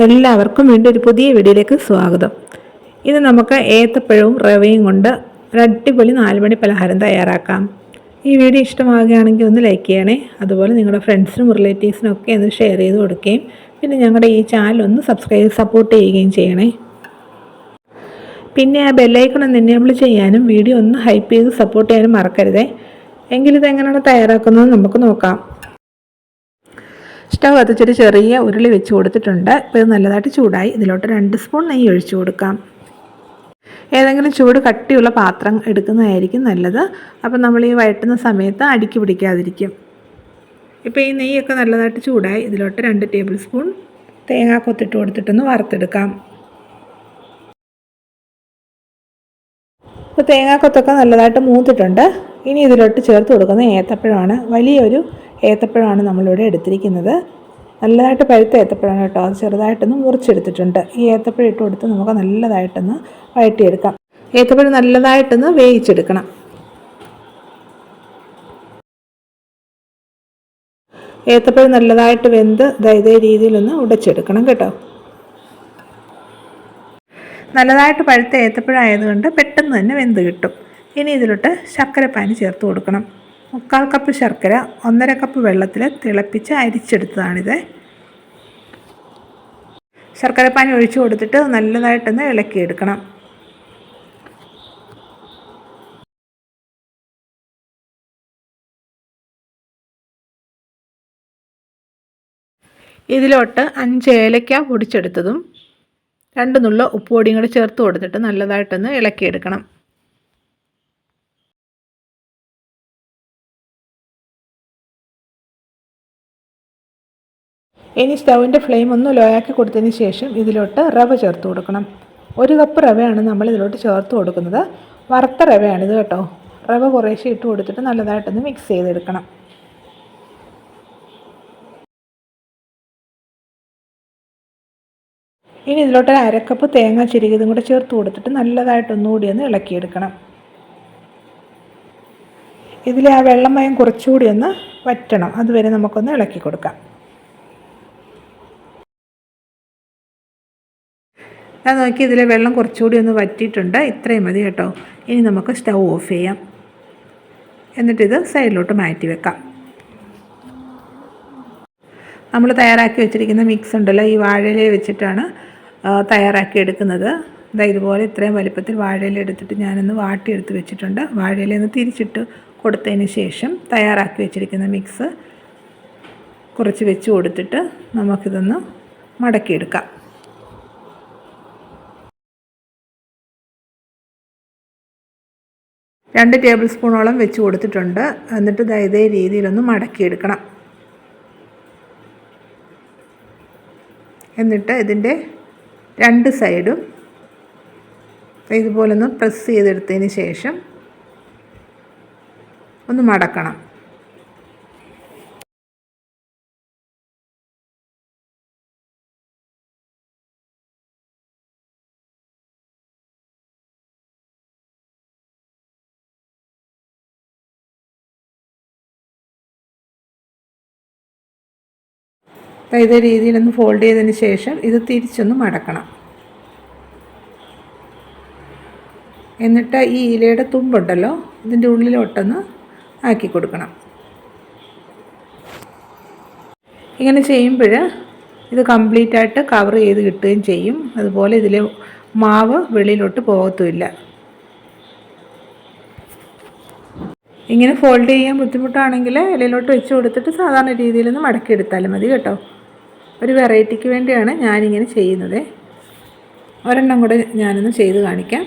എല്ലാവർക്കും വീണ്ടും ഒരു പുതിയ വീഡിയോയിലേക്ക് സ്വാഗതം. ഇത് നമുക്ക് ഏത്തപ്പഴവും റവയും കൊണ്ട് ഒരു അടിപൊളി 4 മണി പലഹാരം തയ്യാറാക്കാം. ഈ വീഡിയോ ഇഷ്ടമാവുകയാണെങ്കിൽ ഒന്ന് ലൈക്ക് ചെയ്യണേ. അതുപോലെ നിങ്ങളുടെ ഫ്രണ്ട്സിനും റിലേറ്റീവ്സിനും ഒക്കെ ഒന്ന് ഷെയർ ചെയ്ത് കൊടുക്കുകയും പിന്നെ ഞങ്ങളുടെ ഈ ചാനൽ ഒന്ന് സപ്പോർട്ട് ചെയ്യുകയും ചെയ്യണേ. പിന്നെ ആ ബെല്ലൈക്കൺ ഒന്ന് എനേബിൾ ചെയ്യാനും വീഡിയോ ഒന്ന് ഹൈപ്പ് ചെയ്ത് സപ്പോർട്ട് ചെയ്യാനും മറക്കരുതേ. എങ്കിലിത് എങ്ങനെയാണ് തയ്യാറാക്കുന്നത് നമുക്ക് നോക്കാം. സ്റ്റവ് കത്തിച്ചൊരു ചെറിയ ഉരുളി വെച്ച് കൊടുത്തിട്ടുണ്ട്. ഇപ്പോൾ ഇത് നല്ലതായിട്ട് ചൂടായി. ഇതിലോട്ട് 2 സ്പൂൺ നെയ്യ് ഒഴിച്ചു കൊടുക്കാം. ഏതെങ്കിലും ചൂട് കട്ടിയുള്ള പാത്രം എടുക്കുന്നതായിരിക്കും നല്ലത്. അപ്പം നമ്മൾ ഈ വഴറ്റുന്ന സമയത്ത് അടിക്ക് പിടിക്കാതിരിക്കും. ഇപ്പോൾ ഈ നെയ്യൊക്കെ നല്ലതായിട്ട് ചൂടായി. ഇതിലോട്ട് 2 ടേബിൾ സ്പൂൺ തേങ്ങാക്കൊത്തിട്ട് കൊടുത്തിട്ടൊന്ന് വറുത്തെടുക്കാം. ഇപ്പോൾ തേങ്ങാക്കൊത്തൊക്കെ നല്ലതായിട്ട് മൂത്തിട്ടുണ്ട്. ഇനി ഇതിലോട്ട് ചേർത്ത് കൊടുക്കുന്ന ഏത്തപ്പഴമാണ്. വലിയൊരു ഏത്തപ്പഴമാണ് നമ്മളിവിടെ എടുത്തിരിക്കുന്നത്. നല്ലതായിട്ട് പഴുത്ത ഏത്തപ്പഴമാണ് കേട്ടോ. അത് ചെറുതായിട്ടൊന്ന് മുറിച്ചെടുത്തിട്ടുണ്ട്. ഈ ഏത്തപ്പഴം ഇട്ട് കൊടുത്ത് നമുക്ക് നല്ലതായിട്ടൊന്ന് വഴറ്റിയെടുക്കാം. ഏത്തപ്പഴം നല്ലതായിട്ടൊന്ന് വേവിച്ചെടുക്കണം. ഏത്തപ്പഴം നല്ലതായിട്ട് വെന്ത് ഇതേ രീതിയിലൊന്ന് ഉടച്ചെടുക്കണം കേട്ടോ. നല്ലതായിട്ട് പഴുത്ത ഏത്തപ്പഴം ആയതുകൊണ്ട് പെട്ടെന്ന് തന്നെ വെന്ത് കിട്ടും. ഇനി ഇതിലോട്ട് ശർക്കരപ്പാനി ചേർത്ത് കൊടുക്കണം. 1/4 കപ്പ് ശർക്കര 1/2 കപ്പ് വെള്ളത്തിൽ തിളപ്പിച്ച് അരിച്ചെടുത്തതാണിത്. ശർക്കരപ്പാനി ഒഴിച്ചു കൊടുത്തിട്ട് നല്ലതായിട്ടൊന്ന് ഇളക്കിയെടുക്കണം. ഇതിലോട്ട് 5 ഏലക്ക പൊടിച്ചെടുത്തതും 2 നുള്ള ഉപ്പുപൊടിയും കൂടി ചേർത്ത് കൊടുത്തിട്ട് നല്ലതായിട്ടൊന്ന് ഇളക്കിയെടുക്കണം. ഇനി സ്റ്റൗവിൻ്റെ ഫ്ലെയിം ഒന്ന് ലോ ആക്കി കൊടുത്തതിന് ശേഷം ഇതിലോട്ട് റവ ചേർത്ത് കൊടുക്കണം. 1 കപ്പ് റവയാണ് നമ്മൾ ഇതിലോട്ട് ചേർത്ത് കൊടുക്കുന്നത്. വറുത്ത റവയാണിത് കേട്ടോ. റവ കുറേശ്ശെ ഇട്ട് കൊടുത്തിട്ട് നല്ലതായിട്ടൊന്ന് മിക്സ് ചെയ്തെടുക്കണം. ഇനി ഇതിലോട്ട് 1/2 കപ്പ് തേങ്ങ ചിരകിയതും കൂടെ ചേർത്ത് കൊടുത്തിട്ട് നല്ലതായിട്ടൊന്നുകൂടി ഒന്ന് ഇളക്കിയെടുക്കണം. ഇതിലെ ആ വെള്ളമയം കുറച്ചുകൂടി ഒന്ന് വറ്റണം. അതുവരെ നമുക്കൊന്ന് ഇളക്കി കൊടുക്കാം. ഞാൻ നോക്കി ഇതിലെ വെള്ളം കുറച്ചുകൂടി ഒന്ന് വറ്റിയിട്ടുണ്ട്. ഇത്രയും മതി കേട്ടോ. ഇനി നമുക്ക് സ്റ്റൗ ഓഫ് ചെയ്യാം. എന്നിട്ടിത് സൈഡിലോട്ട് മാറ്റി വെക്കാം. നമ്മൾ തയ്യാറാക്കി വെച്ചിരിക്കുന്ന മിക്സ് ഉണ്ടല്ലോ, ഈ വാഴയില വെച്ചിട്ടാണ് തയ്യാറാക്കി എടുക്കുന്നത്. ഇതുപോലെ ഇത്രയും വലിപ്പത്തിൽ വാഴയില എടുത്തിട്ട് ഞാനൊന്ന് വാട്ടിയെടുത്ത് വെച്ചിട്ടുണ്ട്. വാഴയില ഒന്ന് തിരിച്ചിട്ട് കൊടുത്തതിന് ശേഷം തയ്യാറാക്കി വെച്ചിരിക്കുന്ന മിക്സ് കുറച്ച് വെച്ച് കൊടുത്തിട്ട് നമുക്കിതൊന്ന് മടക്കിയെടുക്കാം. 2 ടേബിൾ സ്പൂണോളം വെച്ച് കൊടുത്തിട്ടുണ്ട്. എന്നിട്ട് ഇതേ രീതിയിലൊന്ന് മടക്കിയെടുക്കണം. എന്നിട്ട് ഇതിൻ്റെ 2 സൈഡും ഇതുപോലൊന്ന് പ്രസ് ചെയ്തെടുത്തതിന് ശേഷം ഒന്ന് മടക്കണം. ഇതേ രീതിയിലൊന്ന് ഫോൾഡ് ചെയ്തതിന് ശേഷം ഇത് തിരിച്ചൊന്ന് മടക്കണം. എന്നിട്ട് ഈ ഇലയുടെ തുമ്പുണ്ടല്ലോ, ഇതിൻ്റെ ഉള്ളിലോട്ടൊന്ന് ആക്കി കൊടുക്കണം. ഇങ്ങനെ ചെയ്യുമ്പോൾ ഇത് കംപ്ലീറ്റ് ആയിട്ട് കവർ ചെയ്ത് കിട്ടുകയും ചെയ്യും. അതുപോലെ ഇതിലെ മാവ് വെളിയിലോട്ട് പോകത്തുമില്ല. ഇങ്ങനെ ഫോൾഡ് ചെയ്യാൻ ബുദ്ധിമുട്ടാണെങ്കിൽ ഇലയിലോട്ട് വെച്ച് കൊടുത്തിട്ട് സാധാരണ രീതിയിലൊന്ന് മടക്കിയെടുത്താലും മതി കേട്ടോ. ഒരു വെറൈറ്റിക്ക് വേണ്ടിയാണ് ഞാനിങ്ങനെ ചെയ്യുന്നത്. ഒരെണ്ണം കൂടെ ഞാനൊന്ന് ചെയ്ത് കാണിക്കാം.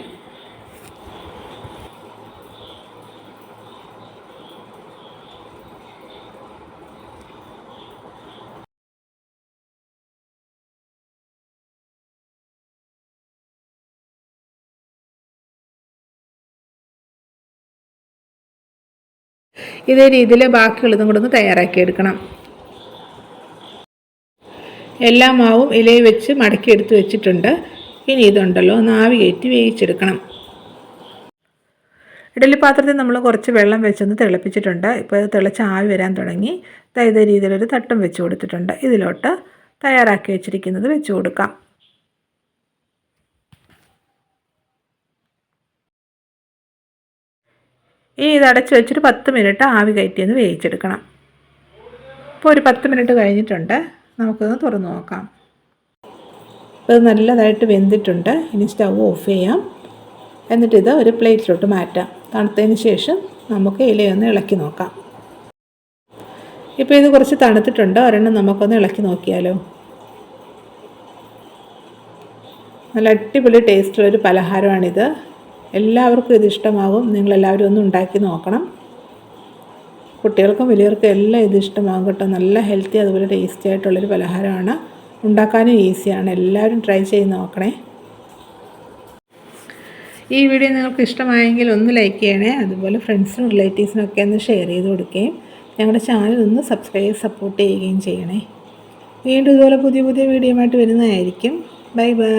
ഇതേ രീതിയിൽ ബാക്കിയുള്ളതും കൂടെ ഒന്ന് തയ്യാറാക്കിയെടുക്കണം. എല്ലാ മാവും ഇലയിൽ വെച്ച് മടക്കി എടുത്ത് വെച്ചിട്ടുണ്ട്. ഇനി ഇതുണ്ടല്ലോ ഒന്ന് ആവി കയറ്റി വേവിച്ചെടുക്കണം. ഇഡലി പാത്രത്തിൽ നമ്മൾ കുറച്ച് വെള്ളം വെച്ചൊന്ന് തിളപ്പിച്ചിട്ടുണ്ട്. ഇപ്പോൾ ഇത് തിളച്ച് ആവി വരാൻ തുടങ്ങി. ഇതേ രീതിയിലൊരു തട്ടും വെച്ച് കൊടുത്തിട്ടുണ്ട്. ഇതിലോട്ട് തയ്യാറാക്കി വെച്ചിരിക്കുന്നത് വെച്ച് കൊടുക്കാം. ഇനി ഇത് അടച്ച് വെച്ചിട്ട് 10 മിനിറ്റ് ആവി കയറ്റിയൊന്ന് വേവിച്ചെടുക്കണം. ഇപ്പോൾ ഒരു 10 മിനിറ്റ് കഴിഞ്ഞിട്ടുണ്ട്. നമുക്കൊന്ന് തുറന്ന് നോക്കാം. ഇത് നല്ലതായിട്ട് വെന്തിട്ടുണ്ട്. ഇനി സ്റ്റൗ ഓഫ് ചെയ്യാം. എന്നിട്ടിത് ഒരു പ്ലേറ്റിലോട്ട് മാറ്റാം. തണുത്തതിന് ശേഷം നമുക്ക് ഇലയൊന്ന് ഇളക്കി നോക്കാം. ഇപ്പോൾ ഇത് കുറച്ച് തണുത്തിട്ടുണ്ട്. ഒരെണ്ണം നമുക്കൊന്ന് ഇളക്കി നോക്കിയാലോ. നല്ല അടിപൊളി ടേസ്റ്റുള്ളൊരു പലഹാരമാണിത്. എല്ലാവർക്കും ഇത് ഇഷ്ടമാകും. നിങ്ങളെല്ലാവരും ഒന്ന് ഉണ്ടാക്കി നോക്കണം. കുട്ടികൾക്കും വലിയവർക്കും എല്ലാം ഇത് ഇഷ്ടമാകും കേട്ടോ. നല്ല ഹെൽത്തി അതുപോലെ ടേസ്റ്റി ആയിട്ടുള്ളൊരു പലഹാരമാണ്. ഉണ്ടാക്കാനും ഈസിയാണ്. എല്ലാവരും ട്രൈ ചെയ്ത് നോക്കണേ. ഈ വീഡിയോ നിങ്ങൾക്ക് ഇഷ്ടമായെങ്കിൽ ഒന്ന് ലൈക്ക് ചെയ്യണേ. അതുപോലെ ഫ്രണ്ട്സിനും റിലേറ്റീവ്സിനൊക്കെ ഒന്ന് ഷെയർ ചെയ്ത് കൊടുക്കുകയും ഞങ്ങളുടെ ചാനൽ ഒന്ന് സപ്പോർട്ട് ചെയ്യുകയും ചെയ്യണേ. വീണ്ടും ഇതുപോലെ പുതിയ വീഡിയോ ആയിട്ട് വരുന്നതായിരിക്കും. Bye bye.